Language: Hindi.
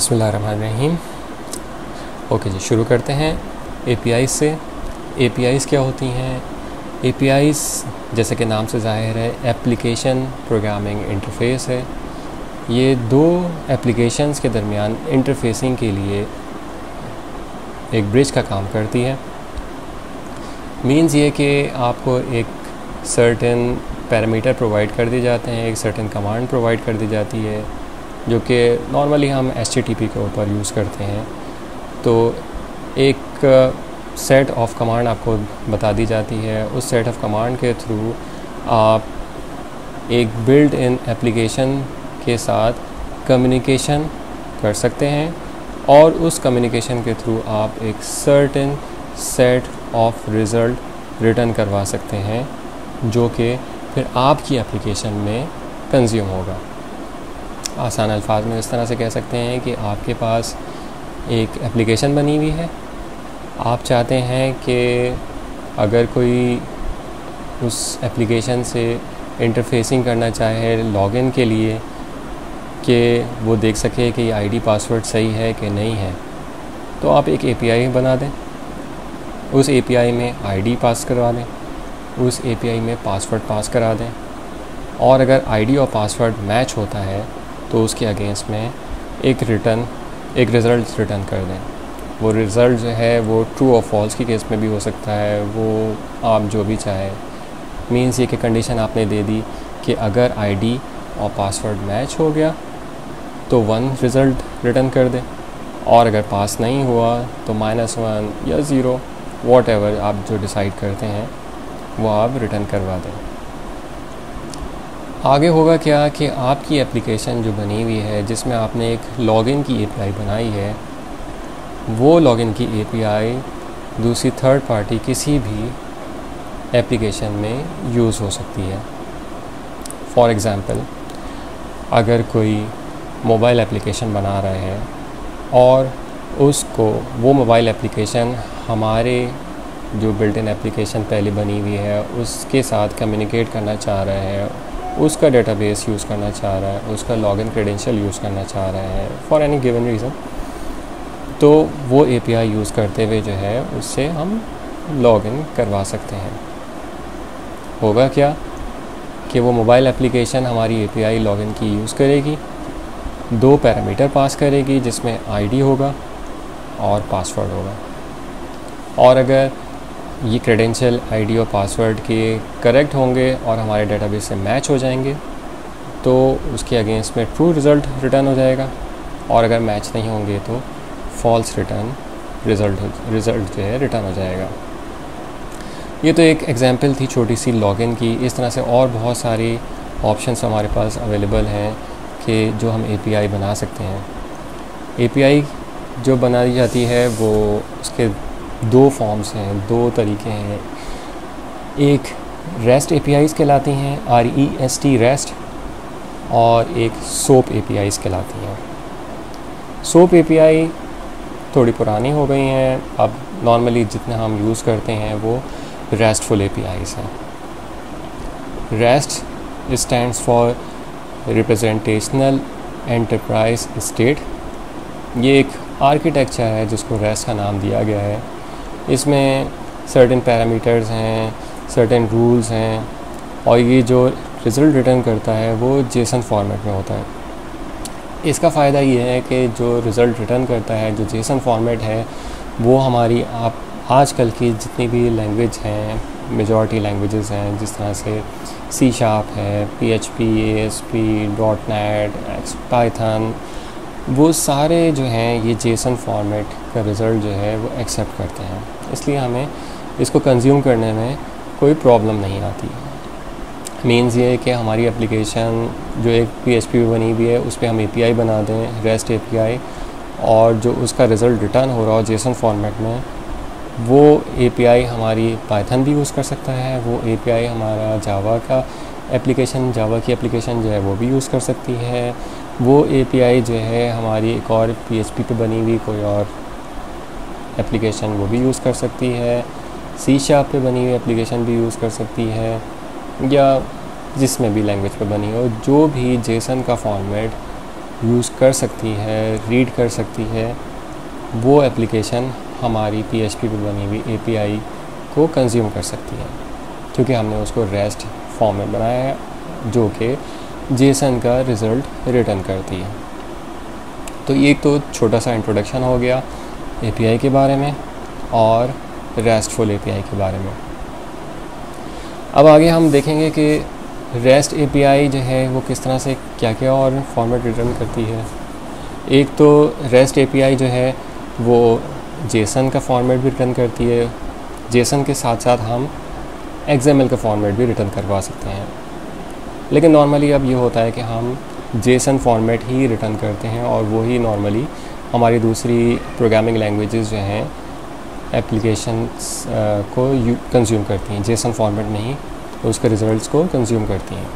बिस्मिल्लाहिर्रहमानिर्रहीम। ओके जी, शुरू करते हैं एपीआई से। एपीआईज़ क्या होती हैं? एपीआईज़ जैसे कि नाम से ज़ाहिर है एप्लीकेशन प्रोग्रामिंग इंटरफेस है। ये दो एप्लीकेशंस के दरमियान इंटरफेसिंग के लिए एक ब्रिज का काम करती है। मीन्स ये कि आपको एक सर्टेन पैरामीटर प्रोवाइड कर दिए जाते हैं, एक सर्टेन कमांड प्रोवाइड कर दी जाती है जो कि नॉर्मली हम HTTP के ऊपर यूज़ करते हैं। तो एक सेट ऑफ कमांड आपको बता दी जाती है। उस सेट ऑफ कमांड के थ्रू आप एक बिल्ट इन एप्लीकेशन के साथ कम्युनिकेशन कर सकते हैं और उस कम्युनिकेशन के थ्रू आप एक certain set of result return करवा सकते हैं जो कि फिर आपकी एप्लीकेशन में कंज्यूम होगा। आसान अल्फाज में इस तरह से कह सकते हैं कि आपके पास एक एप्लीकेशन बनी हुई है। आप चाहते हैं कि अगर कोई उस एप्लीकेशन से इंटरफेसिंग करना चाहे लॉगिन के लिए कि वो देख सके कि आईडी पासवर्ड सही है कि नहीं है, तो आप एक एपीआई बना दें। उस एपीआई में आईडी पास करवा दें, उस एपीआई में पासवर्ड पास करा दें और अगर आईडी और पासवर्ड मैच होता है तो उसके अगेंस्ट में एक रिज़ल्ट रिटर्न कर दें। वो रिज़ल्ट जो है वो ट्रू और फॉल्स की केस में भी हो सकता है, वो आप जो भी चाहे। मीन्स ये कि कंडीशन आपने दे दी कि अगर आईडी और पासवर्ड मैच हो गया तो 1 रिज़ल्ट रिटर्न कर दें और अगर पास नहीं हुआ तो -1 या 0 वॉटएवर आप जो डिसाइड करते हैं वो आप रिटर्न करवा दें। आगे होगा क्या कि आपकी एप्लीकेशन जो बनी हुई है जिसमें आपने एक लॉगिन की एपीआई बनाई है, वो लॉगिन की एपीआई दूसरी थर्ड पार्टी किसी भी एप्लीकेशन में यूज़ हो सकती है। फॉर एग्ज़ाम्पल, अगर कोई मोबाइल एप्लीकेशन बना रहे हैं और उसको वो मोबाइल एप्लीकेशन हमारे जो बिल्ट इन एप्लीकेशन पहले बनी हुई है उसके साथ कम्युनिकेट करना चाह रहे हैं, उसका डेटाबेस यूज़ करना चाह रहा है, उसका लॉगिन क्रेडेंशियल यूज़ करना चाह रहे हैं फॉर एनी गिवन रीज़न, तो वो एपीआई यूज़ करते हुए जो है उससे हम लॉगिन करवा सकते हैं। होगा क्या कि वो मोबाइल एप्लीकेशन हमारी एपीआई लॉगिन की यूज़ करेगी, 2 पैरामीटर पास करेगी जिसमें आईडी होगा और पासवर्ड होगा। और अगर ये क्रेडेंशियल आईडी और पासवर्ड के करेक्ट होंगे और हमारे डेटाबेस से मैच हो जाएंगे तो उसके अगेंस्ट में ट्रू रिज़ल्ट रिटर्न हो जाएगा और अगर मैच नहीं होंगे तो फॉल्स रिज़ल्ट जो है रिटर्न हो जाएगा। ये तो एक एग्जांपल थी छोटी सी लॉगिन की। इस तरह से और बहुत सारी ऑप्शंस हमारे पास अवेलेबल हैं कि जो हम एपीआई बना सकते हैं। एपीआई जो बनाई जाती है वो उसके 2 फॉर्म्स हैं, 2 तरीके हैं। एक रेस्ट एपीआईज़ कहलाती हैं, REST रेस्ट, और एक सोप एपीआईज़ कहलाती हैं। सोप एपीआई थोड़ी पुरानी हो गई हैं, अब नॉर्मली जितना हम यूज़ करते हैं वो रेस्टफुल एपीआईज़ हैं। Rest stands for representational enterprise state. ये एक आर्किटेक्चर है जिसको रेस्ट का नाम दिया गया है। इसमें सर्टेन पैरामीटर्स हैं, सर्टेन रूल्स हैं और ये जो रिज़ल्ट रिटर्न करता है वो जेसन फॉर्मेट में होता है। इसका फ़ायदा ये है कि जो रिज़ल्ट रिटर्न करता है, जो जेसन फॉर्मेट है, वो हमारी आप आजकल की जितनी भी लैंग्वेज हैं, मेजॉरिटी लैंग्वेजेस हैं, जिस तरह से C# है, PHP, ASP, .NET, Python, वो सारे जो हैं ये जेसन फॉर्मेट का रिज़ल्ट जो है वो एक्सेप्ट करते हैं। इसलिए हमें इसको कंज्यूम करने में कोई प्रॉब्लम नहीं आती। मीन्स ये है कि हमारी एप्लीकेशन जो एक PHP पे बनी हुई है उस पर हम एपीआई बना दें, रेस्ट एपीआई, और जो उसका रिज़ल्ट रिटर्न हो रहा हो जेसन फॉर्मेट में, वो एपीआई हमारी पाइथन भी यूज़ कर सकता है, वो एपीआई हमारा जावा की एप्लीकेशन जो है वो भी यूज़ कर सकती है, वो एपीआई जो है हमारी एक और PHP पे बनी हुई कोई और एप्लीकेशन वो भी यूज़ कर सकती है, C# पे बनी हुई एप्लीकेशन भी यूज़ कर सकती है, या जिसमें भी लैंग्वेज पे बनी हो। जो भी जेसन का फॉर्मेट यूज़ कर सकती है, रीड कर सकती है, वो एप्लीकेशन हमारी PHP पे बनी हुई API को कंज्यूम कर सकती है, क्योंकि हमने उसको रेस्ट फॉर्म में बनाया है जो कि जेसन का रिज़ल्ट रिटर्न करती है। तो ये तो छोटा सा इंट्रोडक्शन हो गया API के बारे में और रेस्टफुल API के बारे में। अब आगे हम देखेंगे कि रेस्ट API जो है वो किस तरह से क्या क्या और फॉर्मेट रिटर्न करती है। एक तो रेस्ट API जो है वो जेसन का फॉर्मेट भी रिटर्न करती है, जेसन के साथ साथ हम XML का फॉर्मेट भी रिटर्न करवा सकते हैं। लेकिन नॉर्मली अब ये होता है कि हम जेसन फॉर्मेट ही रिटर्न करते हैं और वही नॉर्मली हमारी दूसरी प्रोग्रामिंग लैंग्वेजेस जो हैं एप्लीकेशंस को कंज्यूम करती हैं, जेसन फॉर्मेट में ही उसके रिज़ल्ट्स को कंज्यूम करती हैं।